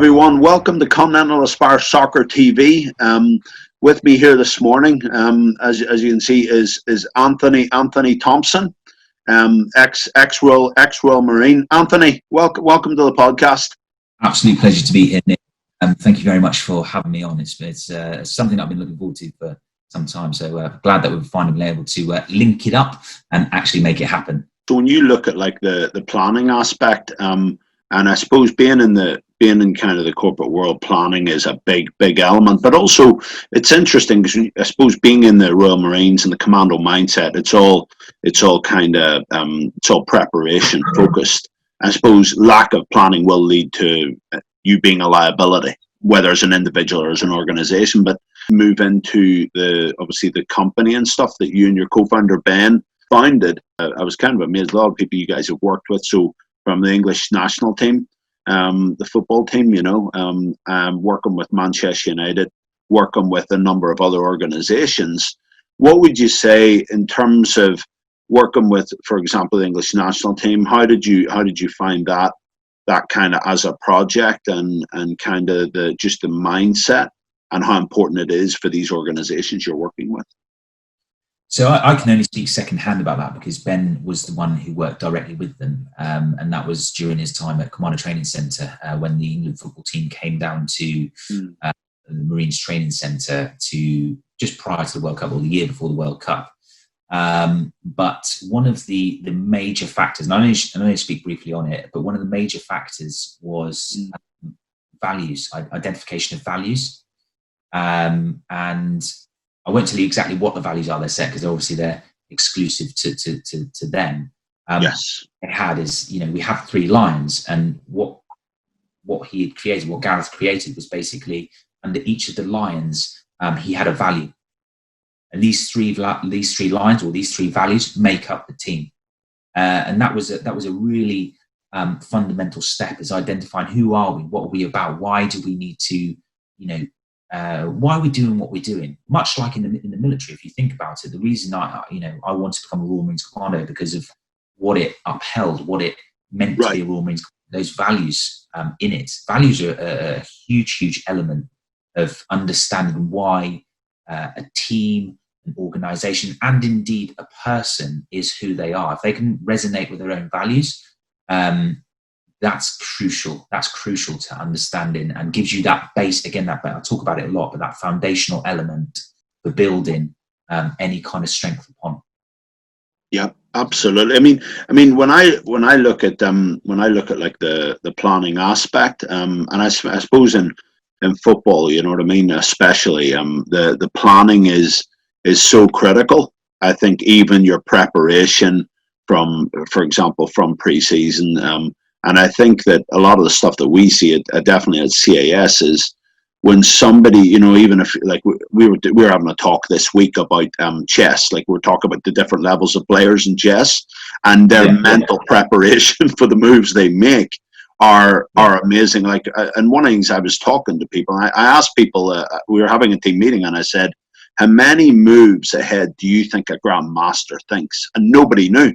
everyone. Welcome to Continental Aspire Soccer TV. With me here this morning, as you can see, is Antony Thompson, ex-Royal Marine. Anthony, welcome to the podcast. Absolute pleasure to be here, Nick. Thank you very much for having me on. It's something I've been looking forward to for some time. So glad that we've finally been able to link it up and actually make it happen. So when you look at like the planning aspect, and I suppose being in kind of the corporate world, planning is a big element. But also, it's interesting because I suppose being in the Royal Marines and the commando mindset, it's all preparation focused. I suppose lack of planning will lead to you being a liability, whether as an individual or as an organisation. But move into obviously the company and stuff that you and your co-founder Ben founded. I was kind of amazed. A lot of people you guys have worked with. So from the English national team, the football team, working with Manchester United, working with a number of other organisations. What would you say in terms of working with, for example, the English national team? How did you find that kind of as a project and kind of the mindset and how important it is for these organisations you're working with? So I can only speak secondhand about that because Ben was the one who worked directly with them, and that was during his time at Commander Training Centre when the England football team came down to the Marines Training Centre to just prior to the World Cup or the year before the World Cup. But one of the major factors, and I only speak briefly on it, but one of the major factors was values, identification of values, and I won't tell you exactly what the values are they're set because obviously they're exclusive to them. Yes. It had is, we have 3 lions, and what he had created, what Gareth created, was basically under each of the lions, he had a value, and these three lions or these 3 values make up the team, and that was a really fundamental step, is identifying who are we, what are we about, why do we need to, why are we doing what we're doing? Much like in the military, if you think about it, the reason I wanted to become a Royal Marines Commando because of what it upheld, what it meant to be a Royal Marines, those values in it. Values are a huge element of understanding why a team, an organisation, and indeed a person is who they are. If they can resonate with their own values, that's crucial. That's crucial to understanding and gives you that base. Again, I talk about it a lot, but that foundational element for building any kind of strength upon. Yeah, absolutely. I mean, when I look at like the planning aspect, and I suppose in football, you know what I mean, especially the planning is so critical. I think even your preparation for example, from pre-season. And I think that a lot of the stuff that we see definitely at CAS is when somebody, even if like we were having a talk this week about chess, like we're talking about the different levels of players in chess and their mental preparation for the moves they make are amazing. Like, and one of the things I was talking to people, I asked people, we were having a team meeting, and I said, how many moves ahead do you think a grandmaster thinks? And nobody knew.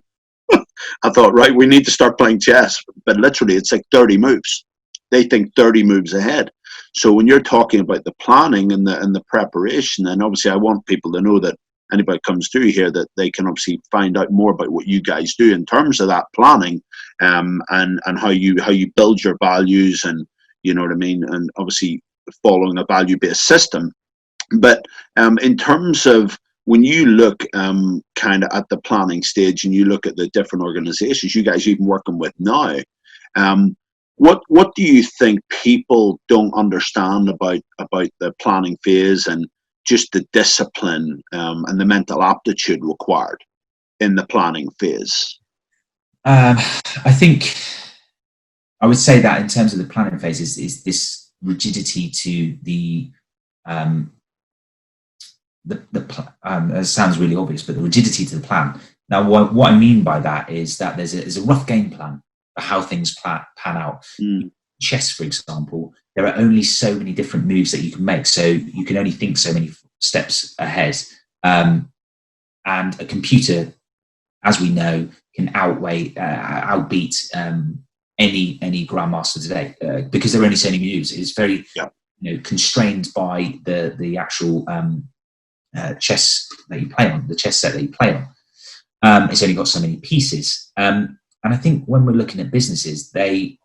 I thought, right, we need to start playing chess, but literally it's like 30 moves. They think 30 moves ahead. So when you're talking about the planning and the preparation, and obviously I want people to know that anybody comes through here that they can obviously find out more about what you guys do in terms of that planning, and how you build your values, and you know what I mean, and obviously following a value-based system. But in terms of when you look kind of at the planning stage and you look at the different organizations you guys are even working with now, what do you think people don't understand about the planning phase and just the discipline and the mental aptitude required in the planning phase? I think I would say that in terms of the planning phase is this rigidity to the it sounds really obvious, but the rigidity to the plan. Now, what I mean by that is that there's a rough game plan for how things pan out. Chess, for example, there are only so many different moves that you can make, so you can only think so many steps ahead. And a computer, as we know, can outbeat any grandmaster today, because there are only so many moves. It's very constrained by the actual chess that you play on, the chess set that you play on. It's only got so many pieces, and I think when we're looking at businesses, they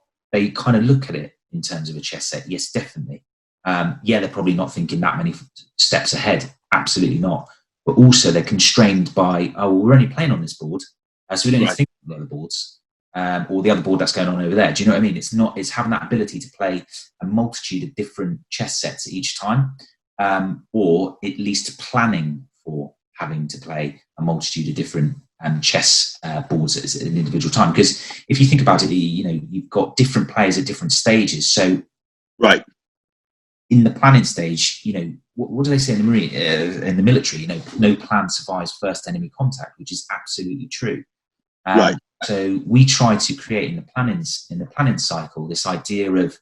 kind of look at it in terms of a chess set. Yes, definitely. They're probably not thinking that many steps ahead. Absolutely not. But also they're constrained by, we're only playing on this board, so we don't need to think about the other boards, or the other board that's going on over there. Do you know what I mean? It's having that ability to play a multitude of different chess sets each time, or at least planning for having to play a multitude of different chess boards at an individual time. Because if you think about it, you've got different players at different stages. So in the planning stage, what do they say in the military? No plan survives first enemy contact, which is absolutely true. So we try to create in the planning cycle this idea of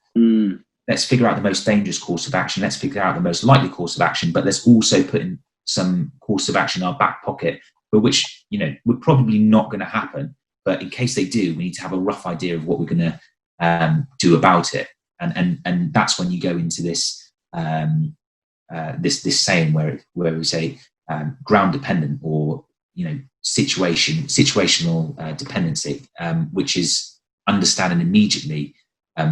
let's figure out the most dangerous course of action. Let's figure out the most likely course of action, but let's also put in some course of action in our back pocket, but which we're probably not going to happen. But in case they do, we need to have a rough idea of what we're going to do about it. And that's when you go into this this saying where we say ground dependent, or situational dependency, which is understanding immediately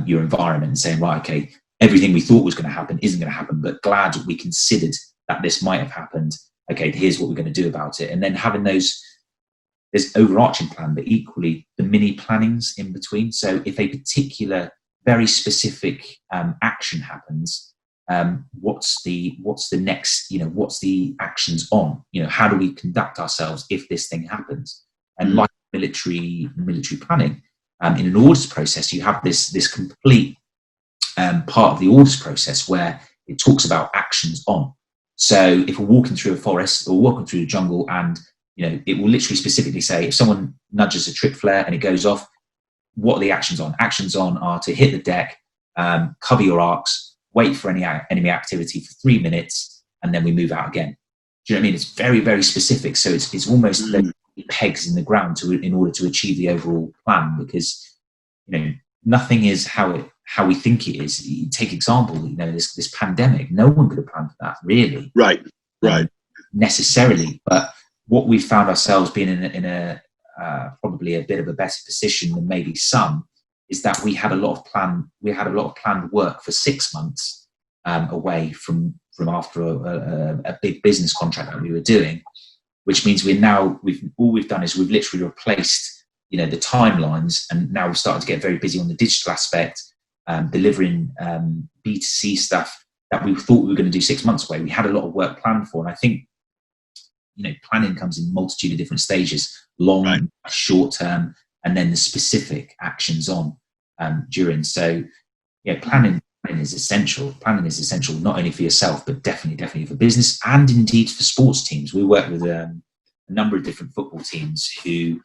your environment and saying, right, okay, everything we thought was going to happen isn't going to happen, but glad we considered that this might have happened. Okay, here's what we're going to do about it, and then having this overarching plan, but equally the mini plannings in between. So if a particular very specific action happens, what's the next, what's the actions on, how do we conduct ourselves if this thing happens? And like military planning, in an orders process, you have this complete part of the orders process where it talks about actions on. So if we're walking through a forest or walking through the jungle, and it will literally specifically say, if someone nudges a trick flare and it goes off, what are the actions on? Actions on are to hit the deck, cover your arcs, wait for any enemy activity for 3 minutes, and then we move out again. Do you know what I mean? It's very, very specific. So it's almost like pegs in the ground in order to achieve the overall plan, because nothing is how we think it is. You take example, this pandemic, no one could have planned for that, really. Right. Necessarily, but what we found ourselves being in a probably a bit of a better position than maybe some, is that we had a lot of planned work for 6 months away from after a big business contract that we were doing, which means we've done is we've literally replaced the timelines, and now we're starting to get very busy on the digital aspect, delivering B2C stuff that we thought we were going to do 6 months away. We had a lot of work planned for, and I think planning comes in multitude of different stages: long, short term, and then the specific actions on during. So planning is essential. Planning is essential not only for yourself, but definitely for business, and indeed for sports teams. We work with a number of different football teams who,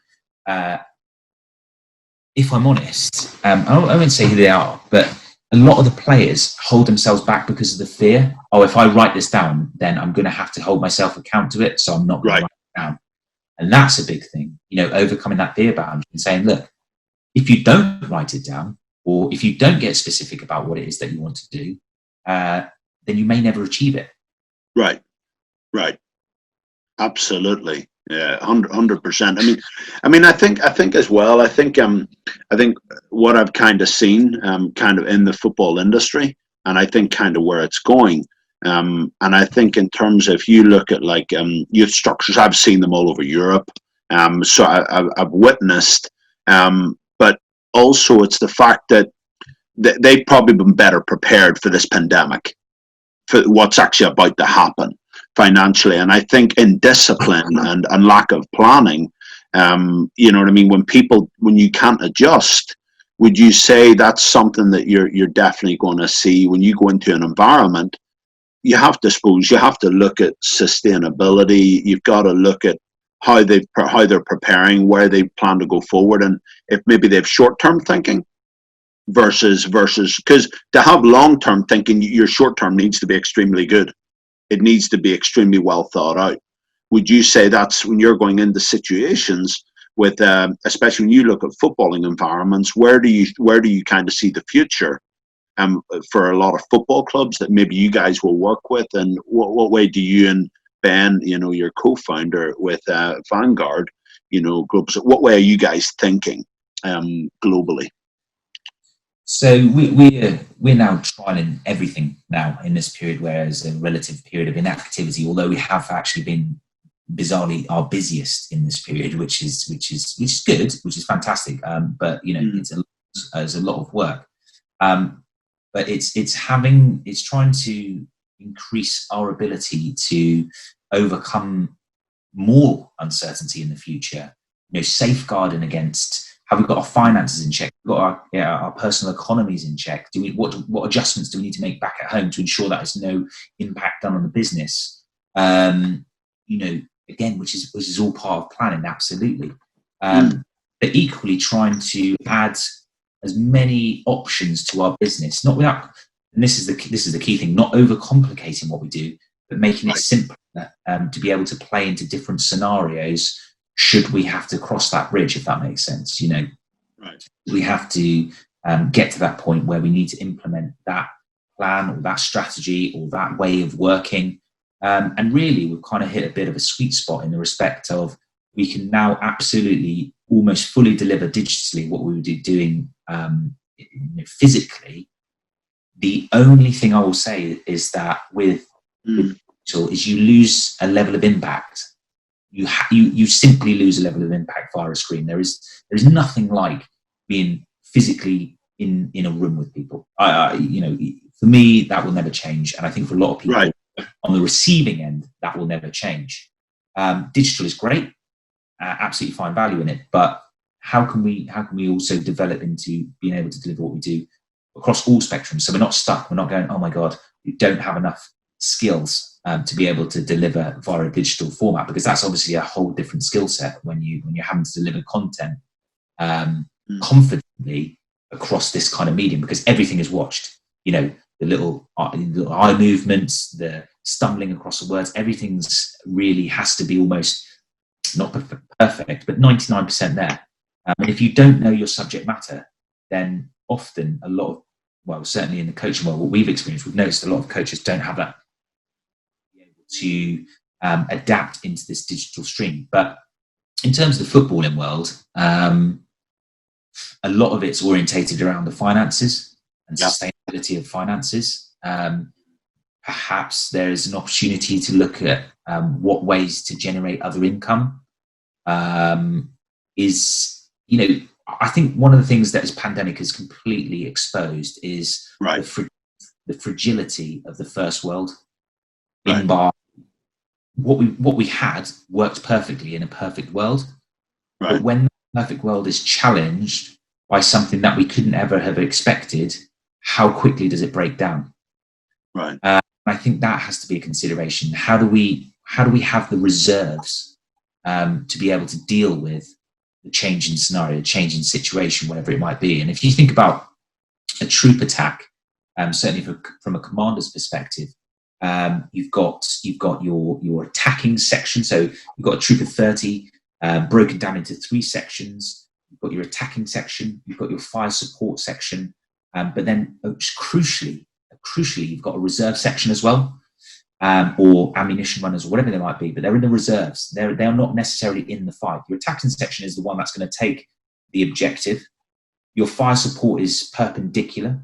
if I'm honest, I won't say who they are, but a lot of the players hold themselves back because of the fear. Oh, if I write this down, then I'm going to have to hold myself account to it, so I'm not going to write it down. And that's a big thing, overcoming that fear boundary and saying, look, if you don't write it down, or if you don't get specific about what it is that you want to do, then you may never achieve it. Right. Absolutely. Yeah, 100%. I mean, I think as well. I think what I've kind of seen, kind of in the football industry, and I think kind of where it's going. And I think in terms of, if you look at like youth structures, I've seen them all over Europe. So I've witnessed. But also, it's the fact that they've probably been better prepared for this pandemic, for what's actually about to happen financially. And I think in discipline and lack of planning, you know what I mean, when you can't adjust, would you say that's something that you're definitely going to see when you go into an environment? You have to look at sustainability. You've got to look at how they're preparing, where they plan to go forward, and if maybe they have short-term thinking versus, because to have long-term thinking, your short-term needs to be extremely good. It needs to be extremely well thought out. Would you say that's when you're going into situations with especially when you look at footballing environments, where do you kind of see the future for a lot of football clubs that maybe you guys will work with, and what way do you and Ben, your co-founder with Vanguard, groups, what way are you guys thinking globally? So we're now trialing everything now in this period, whereas a relative period of inactivity, although we have actually been bizarrely our busiest in this period, which is good, which is fantastic. But it's a lot of work. But it's trying to increase our ability to overcome more uncertainty in the future. Safeguarding against, have we got our finances in check? We've got our personal economies in check. What adjustments do we need to make back at home to ensure that there's no impact done on the business? Again, which is all part of planning, absolutely. But equally trying to add as many options to our business, not without, and this is the key thing, not overcomplicating what we do, but making it simpler to be able to play into different scenarios should we have to cross that bridge, if that makes sense. Right. We have to get to that point where we need to implement that plan or that strategy or that way of working. And really, we've kind of hit a bit of a sweet spot in the respect of we can now absolutely almost fully deliver digitally what we were doing physically. The only thing I will say is that with digital is you lose a level of impact. You simply lose a level of impact via a screen. There is nothing like being physically in a room with people. For me, that will never change, and I think for a lot of people. Right. On the receiving end, that will never change. Digital is great, absolutely find value in it, but how can we also develop into being able to deliver what we do across all spectrums? So we're not stuck. We're not going, oh my God, we don't have enough skills to be able to deliver via a digital format, because that's obviously a whole different skill set when you're having to deliver content confidently across this kind of medium, because everything is watched. The little eye movements, the stumbling across the words, everything's really has to be almost not perfect, but 99% there. And if you don't know your subject matter, then often certainly in the coaching world, what we've experienced, we've noticed a lot of coaches don't have that to adapt into this digital stream. But in terms of the footballing world, a lot of it's orientated around the finances and sustainability of finances. Perhaps there is an opportunity to look at what ways to generate other income. I think one of the things that this pandemic has completely exposed is the fragility of the first world. Right. What we had worked perfectly in a perfect world. Right. But when the perfect world is challenged by something that we couldn't ever have expected, how quickly does it break down? Right. I think that has to be a consideration. How do we have the reserves to be able to deal with the changing scenario, changing situation, whatever it might be? And if you think about a troop attack, certainly from a commander's perspective, you've got your attacking section. So you've got a troop of 30 broken down into 3 sections. You've got your attacking section. You've got your fire support section. But then crucially, you've got a reserve section as well, or ammunition runners or whatever they might be, but they're in the reserves. They're not necessarily in the fight. Your attacking section is the one that's going to take the objective. Your fire support is perpendicular,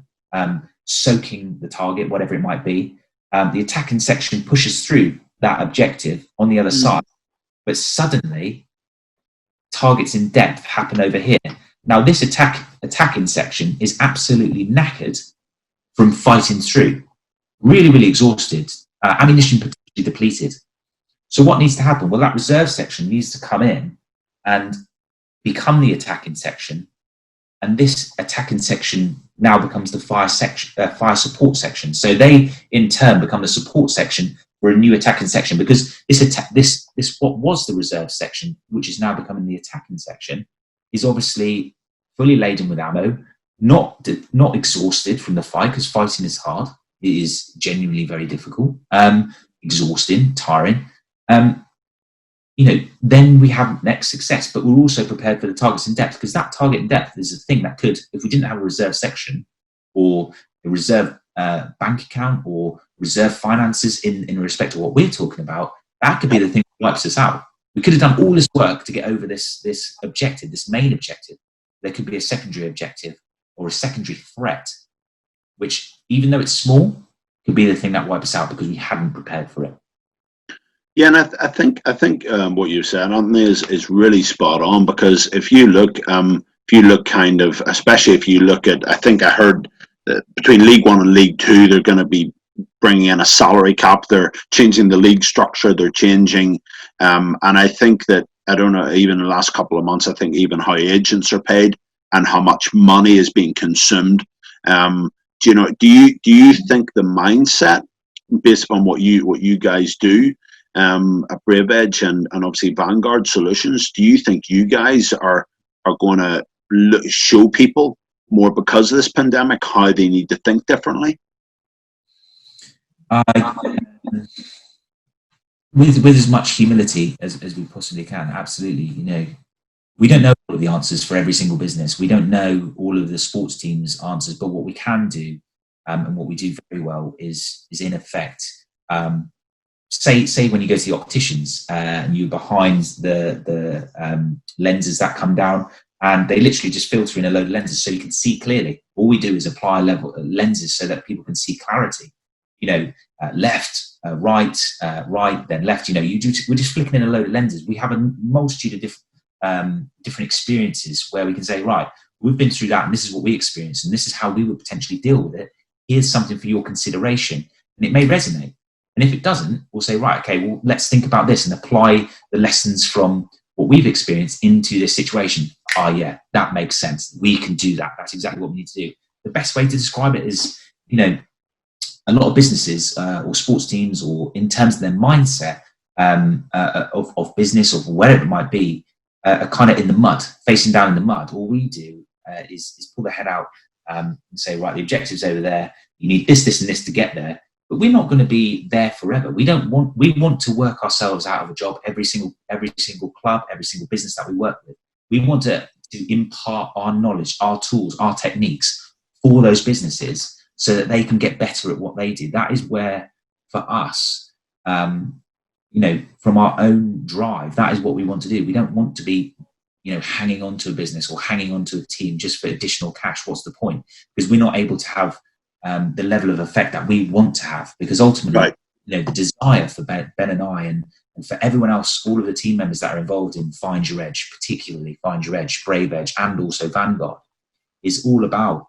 soaking the target, whatever it might be. The attacking section pushes through that objective on the other side, but suddenly targets in depth happen over here. Now, this attacking section is absolutely knackered from fighting through, really, really exhausted, ammunition potentially depleted. So what needs to happen? Well, that reserve section needs to come in and become the attacking section, and this attacking section now becomes the fire support section. So they, in turn, become the support section for a new attacking section, because this what was the reserve section, which is now becoming the attacking section, is obviously fully laden with ammo, not exhausted from the fight, because fighting is hard. It is genuinely very difficult, exhausting, tiring. then we have next success. But we're also prepared for the targets in depth, because that target in depth is a thing that could, if we didn't have a reserve section or a reserve bank account or reserve finances in respect to what we're talking about, that could be the thing that wipes us out. We could have done all this work to get over this objective, this main objective. There could be a secondary objective or a secondary threat, which, even though it's small, could be the thing that wipes us out because we hadn't prepared for it. Yeah, and I think what you said, Anthony, is really spot on, because if you look kind of, especially if you look at, I think I heard that between League One and League Two, they're going to be bringing in a salary cap. They're changing the league structure. They're changing, and I think that, I don't know, even in the last couple of months, I think even how agents are paid and how much money is being consumed. Do you think the mindset, based on what you guys do at Brave Edge and obviously Vanguard Solutions, do you think you guys are going to show people more, because of this pandemic, how they need to think differently? With as much humility as we possibly can, absolutely. We don't know all of the answers for every single business. We don't know all of the sports teams' answers, but what we can do, and what we do very well, is in effect, say when you go to the opticians and you're behind the lenses that come down, and they literally just filter in a load of lenses so you can see clearly. All we do is apply lenses so that people can see clarity. Left, right, right, then left. We're just flicking in a load of lenses. We have a multitude of different experiences where we can say, right, we've been through that, and this is what we experienced, and this is how we would potentially deal with it. Here's something for your consideration, and it may resonate. And if it doesn't, we'll say, right, okay, well, let's think about this and apply the lessons from what we've experienced into this situation. Yeah, that makes sense. We can do that. That's exactly what we need to do. The best way to describe it is, a lot of businesses or sports teams, or in terms of their mindset of business or whatever it might be, are kind of in the mud, facing down in the mud. All we do is pull the head out and say, right, the objective's over there. You need this, this, and this to get there. But we're not going to be there forever. We want to work ourselves out of a job. Every single club, every single business that we work with, we want to impart our knowledge, our tools, our techniques for those businesses so that they can get better at what they do. That is where, for us, from our own drive, that is what we want to do. We don't want to be, hanging on to a business or hanging on to a team just for additional cash. What's the point? Because we're not able to have the level of effect that we want to have, because ultimately, right, the desire for Ben and I and for everyone else, all of the team members that are involved in Find Your Edge, particularly Find Your Edge, Brave Edge, and also Vanguard, is all about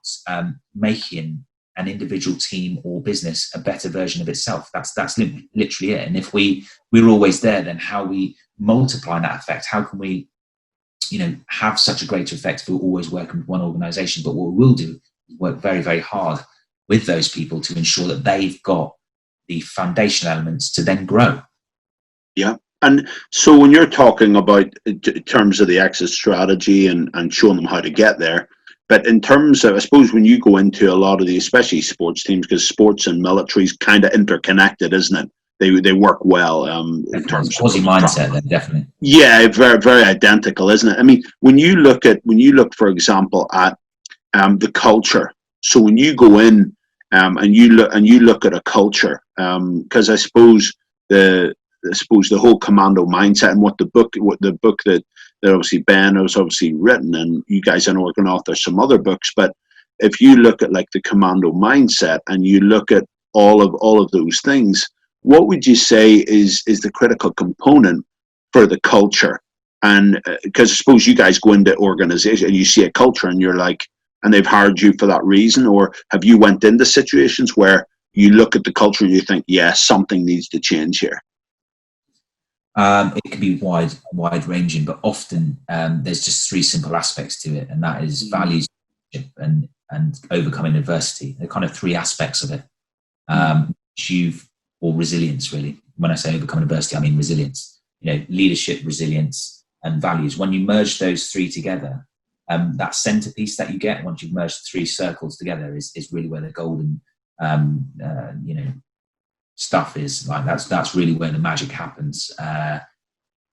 making an individual team or business a better version of itself. That's literally it. And if we're always there, then how we multiply that effect? How can we, have such a greater effect if we're always working with one organisation? But what we will do is work very, very hard with those people to ensure that they've got the foundational elements to then grow. Yeah. And so when you're talking about in terms of the exit strategy and showing them how to get there, but in terms of, I suppose, when you go into a lot of the, especially sports teams, because sports and military is kind of interconnected, isn't it? They work well in terms of mindset, then, definitely. Yeah, very, very identical, isn't it? I mean, when you look, for example, at the culture. So when you go in and you look at a culture, because I suppose the whole commando mindset and what the book that obviously Ben has obviously written, and you guys I know are going to author some other books, but if you look at like the commando mindset and you look at all of those things, what would you say is the critical component for the culture? And because I suppose you guys go into organization and you see a culture and you're like, and they've hired you for that reason, or have you went into situations where you look at the culture and you think, yes, something needs to change here? It can be wide ranging, but often there's just three simple aspects to it, and that is values and overcoming adversity. They're kind of three aspects of it. Or resilience, really. When I say overcoming adversity, I mean resilience. Leadership, resilience, and values. When you merge those three together, that centerpiece that you get once you've merged three circles together is really where the golden stuff is. Like that's really where the magic happens.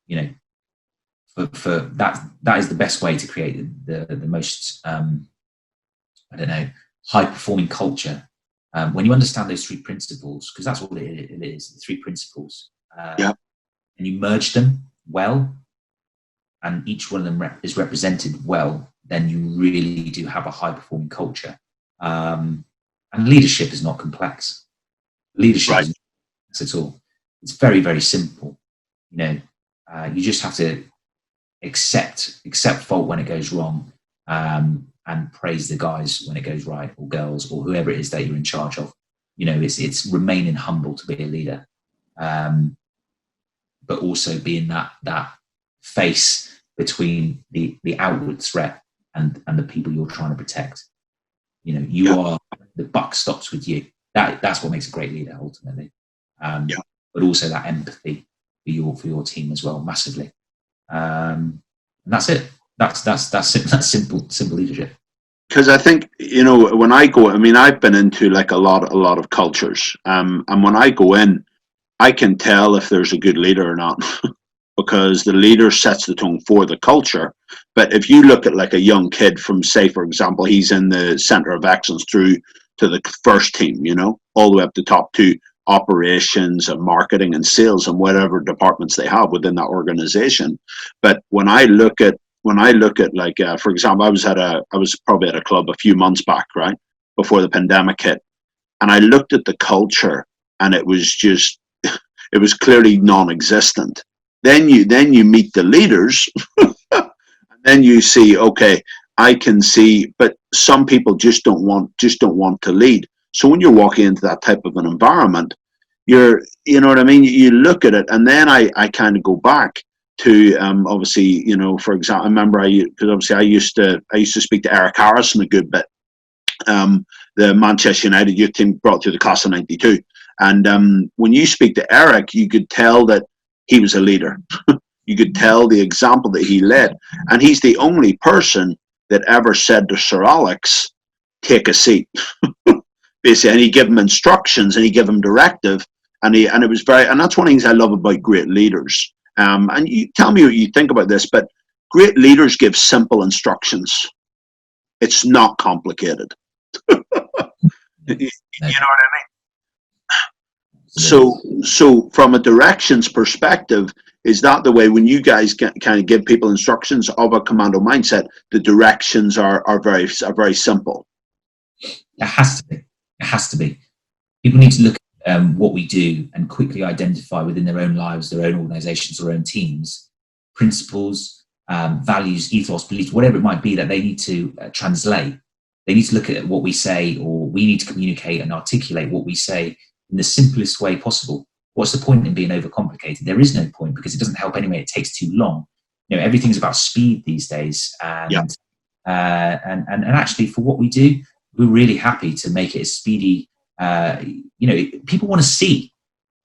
you know, for that is the best way to create the most I don't know, high performing culture. When you understand those three principles, because that's what it is, the three principles, Yeah. and you merge them well, and each one of them is represented well, then you really do have a high performing culture. And leadership is not complex. Leadership Right. is not complex at all. It's very, very simple. You know, you just have to accept fault when it goes wrong, and praise the guys when it goes right, or girls, or whoever it is that you're in charge of. You know, it's remaining humble to be a leader, but also being that face between the outward threat and the people you're trying to protect. You know, you are, the buck stops with you. That's what makes a great leader ultimately. But also that empathy for your team as well, massively. And that's it. That's simple leadership. Because I think, you know, when I go, I mean, I've been into like a lot of cultures, and when I go in, I can tell if there's a good leader or not, because the leader sets the tone for the culture. But if you look at like a young kid from, say, for example, he's in the center of excellence through to the first team, you know, all the way up to top to operations and marketing and sales and whatever departments they have within that organization. But when I look at like, for example, I was probably at a club a few months back, right, before the pandemic hit, and I looked at the culture, and it was just, it was clearly non-existent. Then you meet the leaders, and then you see, okay, I can see, but some people just don't want to lead. So when you're walking into that type of an environment, you know what I mean? You look at it, and then I kind of go back to obviously, you know, for example, I remember because obviously I used to speak to Eric Harrison a good bit, the Manchester United youth team brought through the class of '92, and when you speak to Eric, you could tell that he was a leader. You could tell the example that he led, and he's the only person that ever said to Sir Alex, "Take a seat." Basically, and he gave him instructions and he gave him directive, and it was very, and that's one of the things I love about great leaders. And you tell me what you think about this, but great leaders give simple instructions. It's not complicated. You know what I mean? So from a directions perspective, is that the way when you guys kind of give people instructions of a commando mindset, the directions are very simple? It has to be. It has to be. People need to look at what we do and quickly identify within their own lives, their own organizations, their own teams, principles, values, ethos, beliefs, whatever it might be that they need to translate. They need to look at what we say, or we need to communicate and articulate what we say in the simplest way possible. What's the point in being overcomplicated? There is no point, because it doesn't help anyway. It takes too long. You know, everything's about speed these days, and actually for what we do, we're really happy to make it as speedy. You know, people want to see.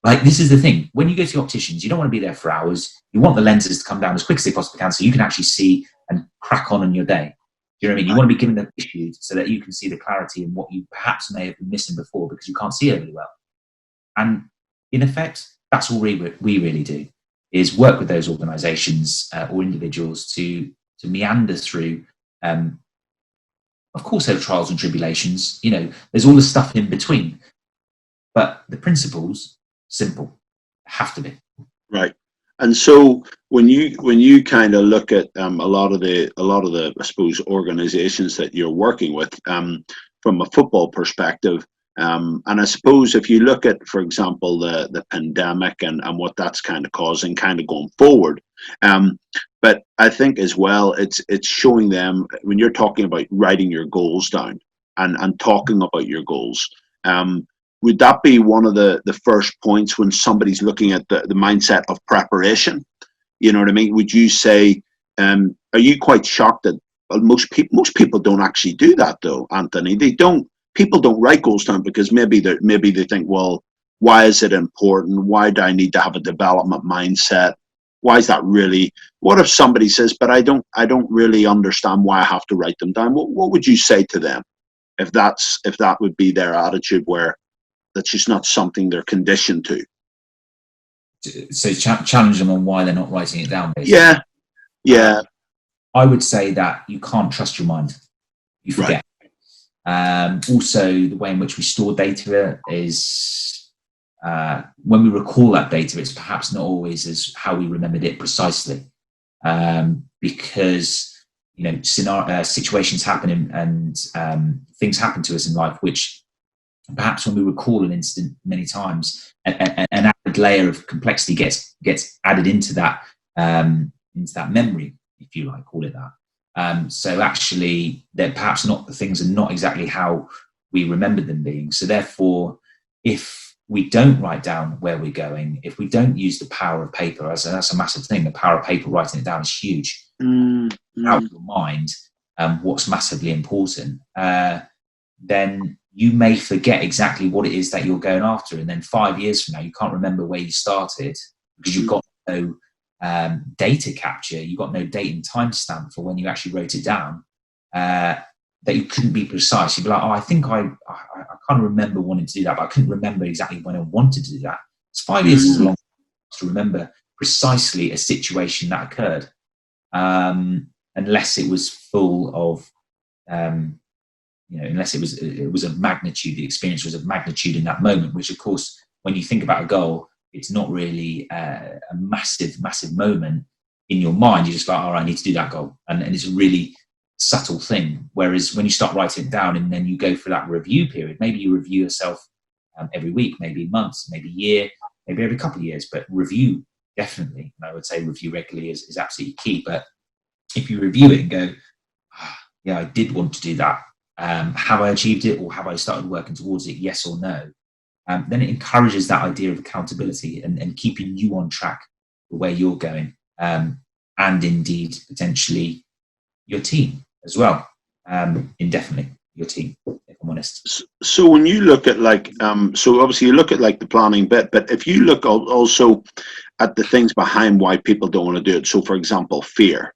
Like, this is the thing. When you go to opticians, you don't want to be there for hours. You want the lenses to come down as quick as they possibly can, so you can actually see and crack on in your day. Do you know what I mean? You want to be given the issues so that you can see the clarity in what you perhaps may have been missing before because you can't see it really well. And in effect, that's all we really do, is work with those organisations or individuals to meander through. Of course, there are trials and tribulations. You know, there's all the stuff in between, but the principles, simple, have to be. Right. And so when you kind of look at a lot of the I suppose organizations that you're working with from a football perspective, and I suppose if you look at, for example, the pandemic and what that's kind of causing, kind of going forward, but I think as well it's showing them, when you're talking about writing your goals down and talking about your goals. Would that be one of the first points when somebody's looking at the mindset of preparation? You know what I mean? Would you say, are you quite shocked that most people don't actually do that though, Anthony? People don't write goals down because maybe they think, well, why is it important? Why do I need to have a development mindset? Why is that really? What if somebody says, but I don't really understand why I have to write them down? What would you say to them if that would be their attitude, where that's just not something they're conditioned to? So challenge them on why they're not writing it down, basically. Yeah, yeah. I would say that you can't trust your mind. You forget. Right. Also, the way in which we store data is, when we recall that data, it's perhaps not always as how we remembered it precisely. Because, you know, situations happen and things happen to us in life, which perhaps when we recall an incident many times, an added layer of complexity gets added into that memory, if you like, call it that. So actually, things are not exactly how we remember them being. So therefore, if we don't write down where we're going, if we don't use the power of paper, that's a massive thing. The power of paper, writing it down, is huge. Out of your mind, what's massively important, then you may forget exactly what it is that you're going after. And then 5 years from now, you can't remember where you started because you've got no data capture. You've got no date and time stamp for when you actually wrote it down, that you couldn't be precise. You'd be like, oh, I think I can't remember wanting to do that, but I couldn't remember exactly when I wanted to do that. It's 5 years is a long time to remember precisely a situation that occurred, unless it was full of, unless it was of magnitude, the experience was of magnitude in that moment, which of course, when you think about a goal, it's not really a massive moment in your mind. You're just like, all right, I need to do that goal. And it's a really subtle thing. Whereas when you start writing it down and then you go for that review period, maybe you review yourself every week, maybe months, maybe year, maybe every couple of years, but review definitely. And I would say review regularly is absolutely key. But if you review it and go, yeah, I did want to do that. Have I achieved it, or have I started working towards it? Yes or no? Then it encourages that idea of accountability and keeping you on track for where you're going, and indeed potentially your team as well. Indefinitely your team, if I'm honest. So when you look at so obviously you look at the planning bit, but if you look also at the things behind why people don't want to do it. So for example, fear.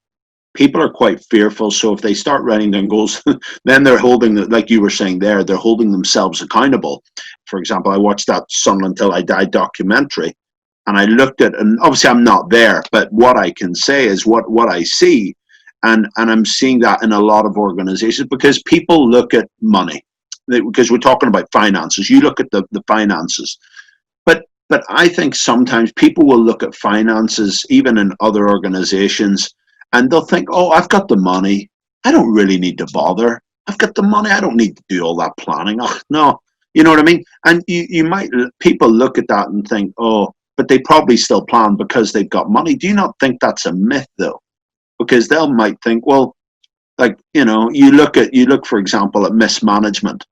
People are quite fearful, so if they start writing down goals, then they're holding, like you were saying there, they're holding themselves accountable. For example, I watched that Sunderland Till I Die documentary, and I looked at, and obviously I'm not there, but what I can say is what I see, and I'm seeing that in a lot of organizations, because people look at money, because we're talking about finances. You look at the finances, but I think sometimes people will look at finances, even in other organizations, and they'll think, oh, I've got the money. I don't really need to bother. I've got the money. I don't need to do all that planning. Oh, no, you know what I mean? And people look at that and think, oh, but they probably still plan because they've got money. Do you not think that's a myth, though? Because they might think, well, you look, for example, at mismanagement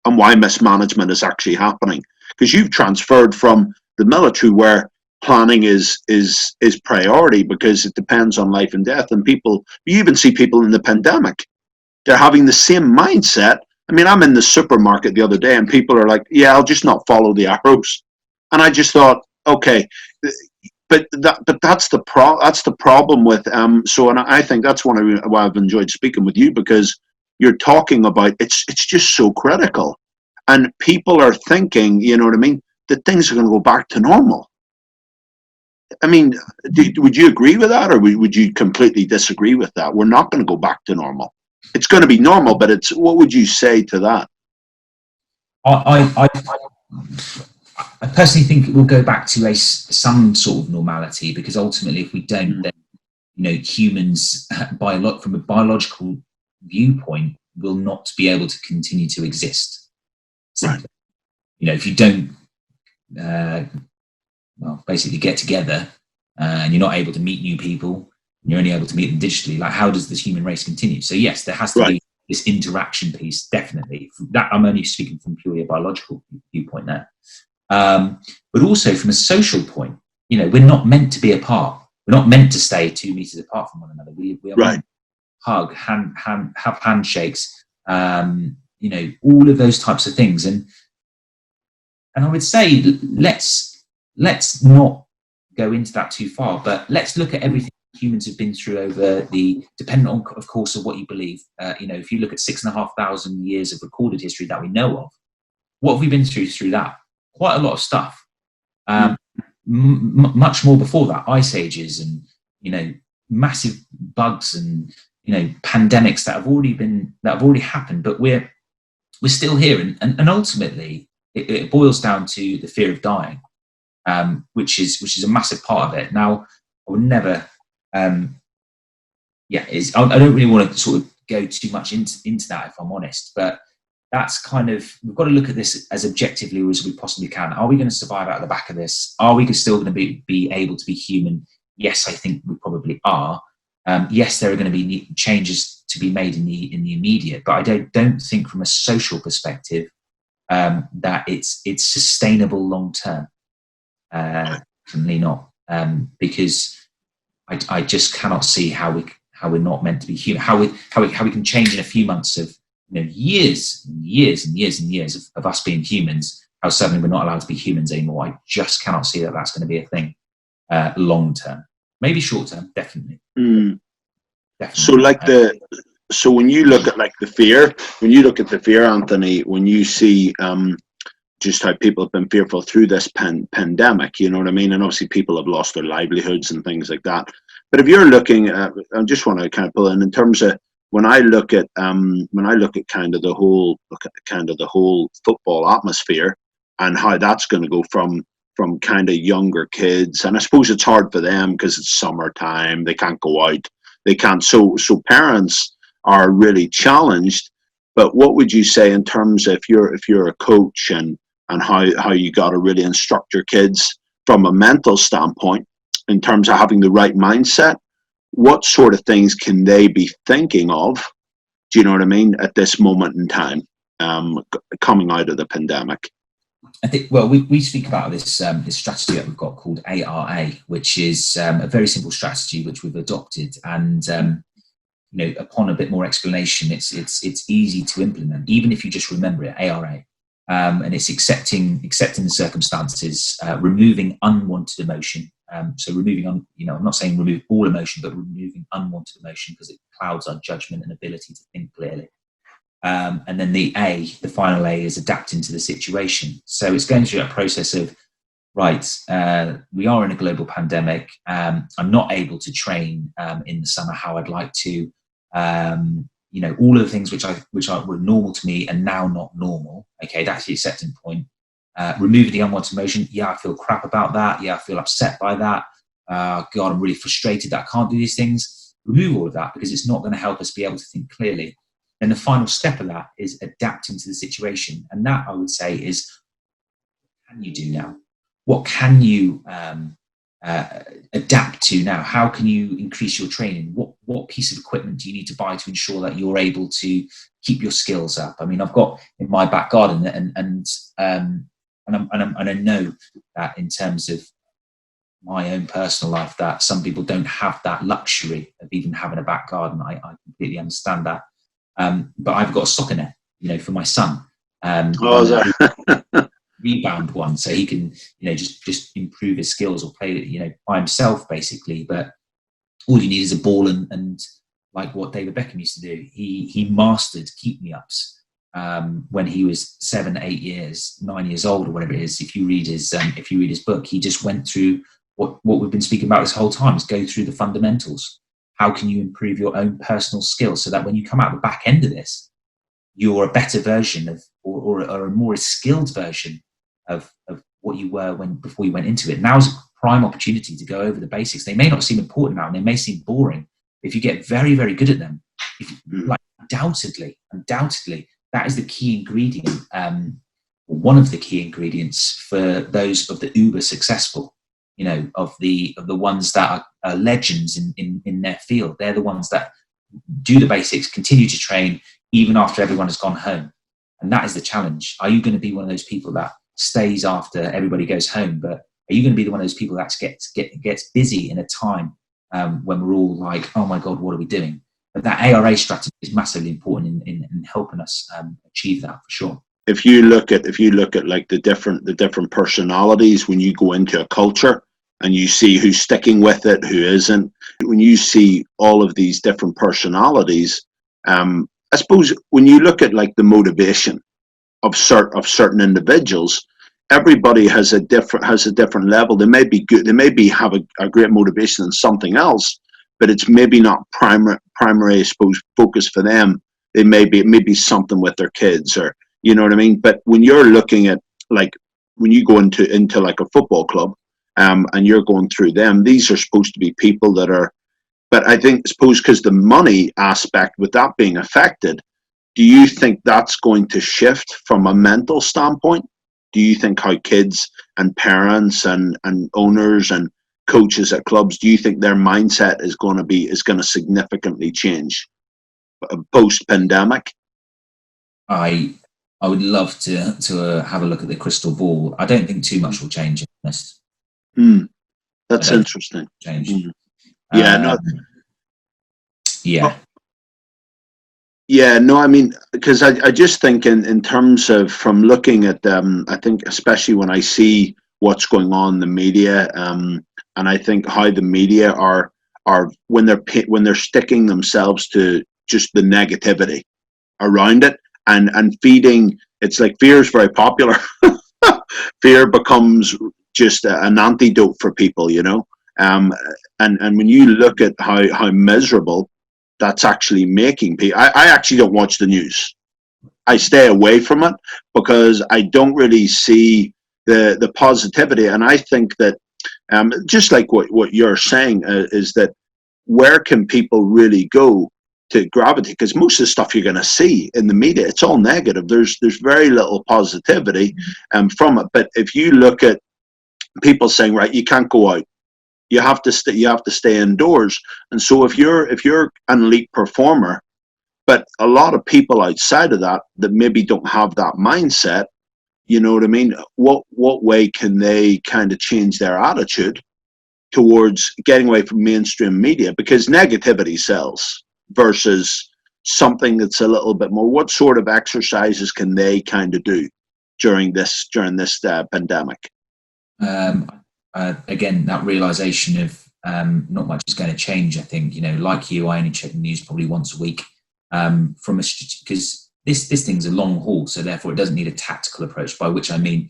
and why mismanagement is actually happening. Because you've transferred from the military, where planning is priority because it depends on life and death. And you even see people in the pandemic, they're having the same mindset. I mean, I'm in the supermarket the other day and people are like, yeah, I'll just not follow the arrows. And I just thought, okay, but that's the problem with, and I think that's why I've enjoyed speaking with you, because you're talking about, it's just so critical. And people are thinking, you know what I mean, that things are going to go back to normal. I mean, would you agree with that, or would you completely disagree with that? We're not going to go back to normal. It's going to be normal, but what would you say to that? I personally think it will go back to some sort of normality, because ultimately, if we don't, then humans, from a biological viewpoint, will not be able to continue to exist. Right. If you don't. Basically get together, and you're not able to meet new people, and you're only able to meet them digitally, how does this human race continue? So yes, there has to be this interaction piece, definitely. That I'm only speaking from purely a biological viewpoint there. But also from a social point, we're not meant to be apart. We're not meant to stay 2 meters apart from one another. We are meant to hug, have handshakes, all of those types of things. And I would say, let's not go into that too far, but let's look at everything humans have been through depending on, of course, of what you believe. If you look at 6,500 years of recorded history that we know of, what have we been through that? Quite a lot of stuff. much more before that, ice ages and, you know, massive bugs and, you know, pandemics that have already happened, but we're still here. And ultimately it boils down to the fear of dying, which is a massive part of it. Now, I would never, I don't really want to sort of go too much into that, if I'm honest, but that's kind of, we've got to look at this as objectively as we possibly can. Are we going to survive out the back of this? Are we still going to be able to be human? Yes, I think we probably are. Yes, there are going to be changes to be made in the immediate, but I don't think from a social perspective that it's sustainable long term. Definitely not, because I just cannot see how we're not meant to be human. How we can change in a few months of, you know, years and years and years and years of us being humans. How suddenly we're not allowed to be humans anymore. I just cannot see that that's going to be a thing long term. Maybe short term, definitely. Definitely. So when you look at the fear, Anthony, when you see just how people have been fearful through this pandemic, you know what I mean? And obviously people have lost their livelihoods and things like that. But if you're looking at, I just want to kind of pull in terms of, when I look at kind of the whole football atmosphere and how that's going to go from kind of younger kids, and I suppose it's hard for them because it's summertime, they can't go out, they can't, so parents are really challenged. But what would you say in terms of if you're a coach and how you got to really instruct your kids from a mental standpoint in terms of having the right mindset? What sort of things can they be thinking of, do you know what I mean, at this moment in time, coming out of the pandemic? I think, well, we speak about this strategy that we've got called ARA, which is a very simple strategy which we've adopted, and you know, upon a bit more explanation, it's easy to implement, even if you just remember it. ARA, and it's accepting the circumstances, removing unwanted emotion. So removing, you know, I'm not saying remove all emotion, but removing unwanted emotion, because it clouds our judgment and ability to think clearly. And then the final A is adapting to the situation. So it's going through that process of, right, we are in a global pandemic. I'm not able to train in the summer how I'd like to. You know, all of the things which were normal to me are now not normal. Okay, that's the accepting point. Removing the unwanted emotion. Yeah, I feel crap about that. Yeah, I feel upset by that. God, I'm really frustrated that I can't do these things. Remove all of that, because it's not going to help us be able to think clearly. And the final step of that is adapting to the situation. And that, I would say, is, what can you do now? What can you adapt to now? How can you increase your training? What piece of equipment do you need to buy to ensure that you're able to keep your skills up? I mean, I've got in my back garden, and I know that in terms of my own personal life, that some people don't have that luxury of even having a back garden. I completely understand that. But I've got a soccer net, you know, for my son. Rebound one, so he can, you know, just improve his skills or play, you know, by himself basically. But all you need is a ball and like what David Beckham used to do. He mastered keep me ups when he was 7, 8 years, 9 years old, or whatever it is. If you read his book, he just went through what we've been speaking about this whole time, is go through the fundamentals. How can you improve your own personal skills so that when you come out the back end of this, you're a better version of, or a more skilled version of what you were before you went into it. Now is a prime opportunity to go over the basics. They may not seem important now, and they may seem boring. If you get very, very good at them, undoubtedly, that is the key ingredient, one of the key ingredients for those of the uber successful, you know, of the ones that are legends in their field. They're the ones that do the basics, continue to train even after everyone has gone home. And that is the challenge. Are you going to be one of those people that stays after everybody goes home? But are you going to be one of those people that gets busy in a time when we're all like, oh my God, what are we doing? But that ARA strategy is massively important in helping us achieve that, for sure. If you look at like the different personalities, when you go into a culture and you see who's sticking with it, who isn't, when you see all of these different personalities, I suppose when you look at like the motivation of certain individuals, everybody has a different level. They may be good. They maybe have a great motivation in something else, but it's maybe not primary, I suppose, focus for them. It may be something with their kids, or you know what I mean. But when you're looking at, like, when you go into like a football club, and you're going through them, these are supposed to be people that are. But I suppose because the money aspect, with that being affected, do you think that's going to shift from a mental standpoint? Do you think how kids and parents and owners and coaches at clubs, do you think their mindset is going to significantly change post pandemic? I would love to have a look at the crystal ball. I don't think too much will change, to be honest. That's interesting. Change. Yeah, no. Yeah. Yeah, no, I mean, because I just think in terms of, from looking at I think especially when I see what's going on in the media, and I think how the media are when they're sticking themselves to just the negativity around it, and feeding, it's like fear is very popular. Fear becomes just an antidote for people, you know. And when you look at how miserable that's actually making people, I actually don't watch the news. I stay away from it because I don't really see the positivity. And I think that just like what you're saying, is that where can people really go to gravitate? Because most of the stuff you're going to see in the media, it's all negative. There's very little positivity from it. But if you look at people saying, right, you can't go out, you have to stay indoors. And so if you're an elite performer, but a lot of people outside of that maybe don't have that mindset, you know what I mean? What way can they kind of change their attitude towards getting away from mainstream media? Because negativity sells versus something that's a little bit more. What sort of exercises can they kind of do during this pandemic? Again, that realization of not much is going to change. I think, you know, like you, I only check the news probably once a week, because this thing's a long haul, so therefore it doesn't need a tactical approach, by which I mean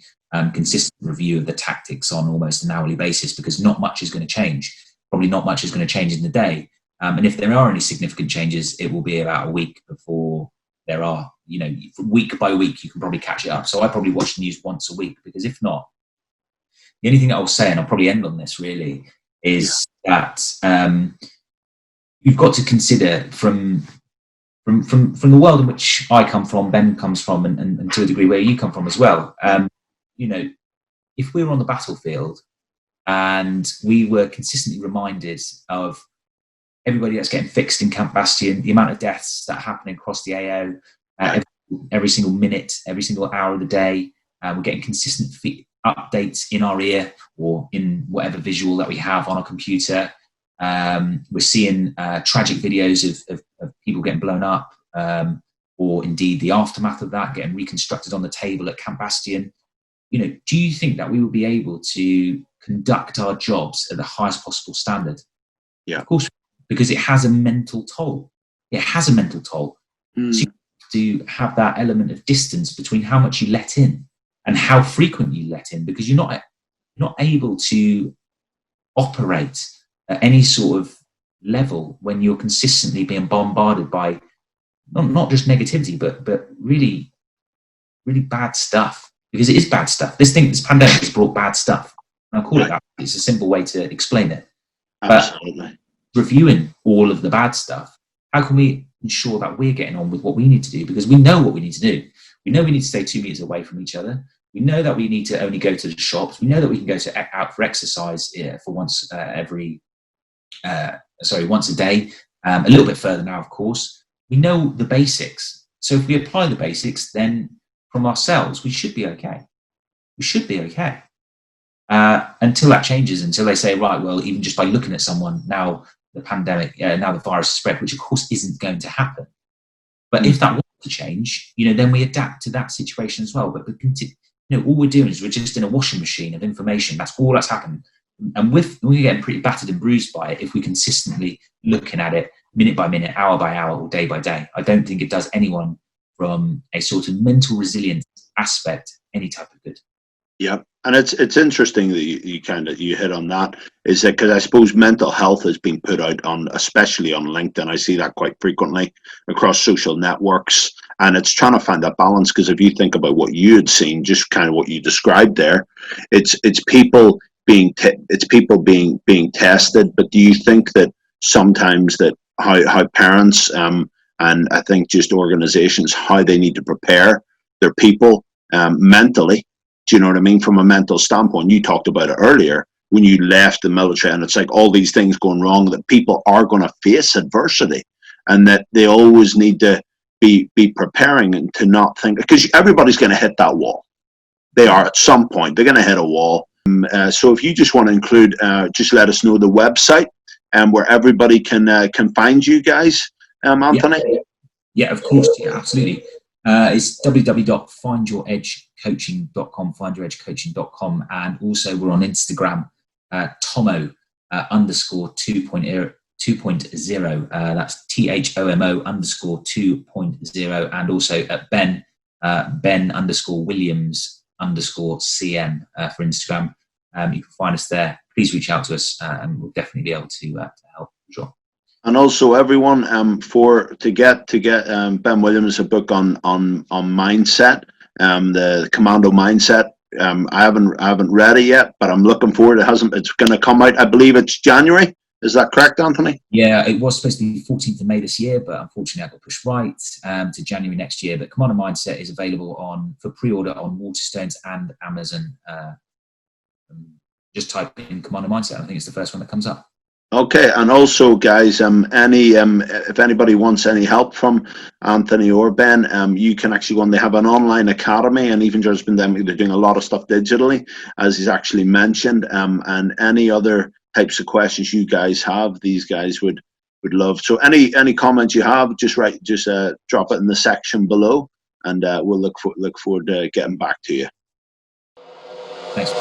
consistent review of the tactics on almost an hourly basis, because not much is going to change. Probably not much is going to change in the day. And if there are any significant changes, it will be about a week before there are. You know, week by week, you can probably catch it up. So I probably watch the news once a week, because if not, the only thing that I'll say, and I'll probably end on this really, is that you've got to consider from the world in which I come from, Ben comes from, and to a degree where you come from as well. You know, if we were on the battlefield and we were consistently reminded of everybody that's getting fixed in Camp Bastion, the amount of deaths that are happening across the AO, every single minute, every single hour of the day, we're getting consistent updates in our ear or in whatever visual that we have on our computer. We're seeing tragic videos of people getting blown up, or indeed the aftermath of that, getting reconstructed on the table at Camp Bastion. You know, do you think that we will be able to conduct our jobs at the highest possible standard? Yeah, of course, because it has a mental toll. It has a mental toll. So you have to have that element of distance between how much you let in and how frequent you let in, because you're not able to operate at any sort of level when you're consistently being bombarded by not just negativity, but really, really bad stuff. Because it is bad stuff. This pandemic has brought bad stuff. And I'll call it that. It's a simple way to explain it. Absolutely. But reviewing all of the bad stuff, how can we ensure that we're getting on with what we need to do? Because we know what we need to do. We know we need to stay 2 meters away from each other. We know that we need to only go to the shops. We know that we can go out for exercise for once a day, a little bit further now, of course. We know the basics. So if we apply the basics, then from ourselves, we should be okay. We should be okay. Until that changes, until they say, right, well, even just by looking at someone, now the pandemic, now the virus has spread, which of course isn't going to happen. But if that was to change, you know, then we adapt to that situation as well. But you know, all we're doing is we're just in a washing machine of information. That's all that's happened. And we're getting pretty battered and bruised by it if we consistently looking at it minute by minute, hour by hour, or day by day. I don't think it does anyone from a sort of mental resilience aspect any type of good. Yeah, and it's interesting that you hit on that, is that because I suppose mental health has been put out on, especially on LinkedIn. I see that quite frequently across social networks, and it's trying to find that balance. Because if you think about what you had seen, just kind of what you described there, it's people it's people being tested. But do you think that sometimes that how parents and I think just organizations, how they need to prepare their people mentally, do you know what I mean? From a mental standpoint, you talked about it earlier when you left the military, and it's like all these things going wrong, that people are going to face adversity, and that they always need to be preparing and to not think, because everybody's going to hit that wall. They are at some point. They're going to hit a wall. So if you just want to include, just let us know the website and where everybody can find you guys, Anthony. Yeah, of course. Yeah, absolutely. It's www.findyouredgecoaching.com, findyouredgecoaching.com, and also we're on Instagram, Tomo underscore 2.0. That's THOMO underscore 2.0, and also at Ben underscore Williams underscore CM for Instagram. You can find us there. Please reach out to us, and we'll definitely be able to help. Sure. And also, everyone, to get Ben Williams a book on mindset, the Commando mindset. I haven't read it yet, but I'm looking forward. It's going to come out. I believe it's January. Is that correct, Anthony? Yeah, it was supposed to be 14th of May this year, but unfortunately I got pushed right to January next year. But Commando Mindset is available for pre-order on Waterstones and Amazon. Just type in Commando Mindset. I think it's the first one that comes up. Okay, and also, guys, if anybody wants any help from Anthony or Ben, you can actually go on. They have an online academy, and even just been them. They're doing a lot of stuff digitally, as he's actually mentioned. And any other types of questions you guys have, these guys would love. So any comments you have, just drop it in the section below, and we'll look forward to getting back to you. Thanks.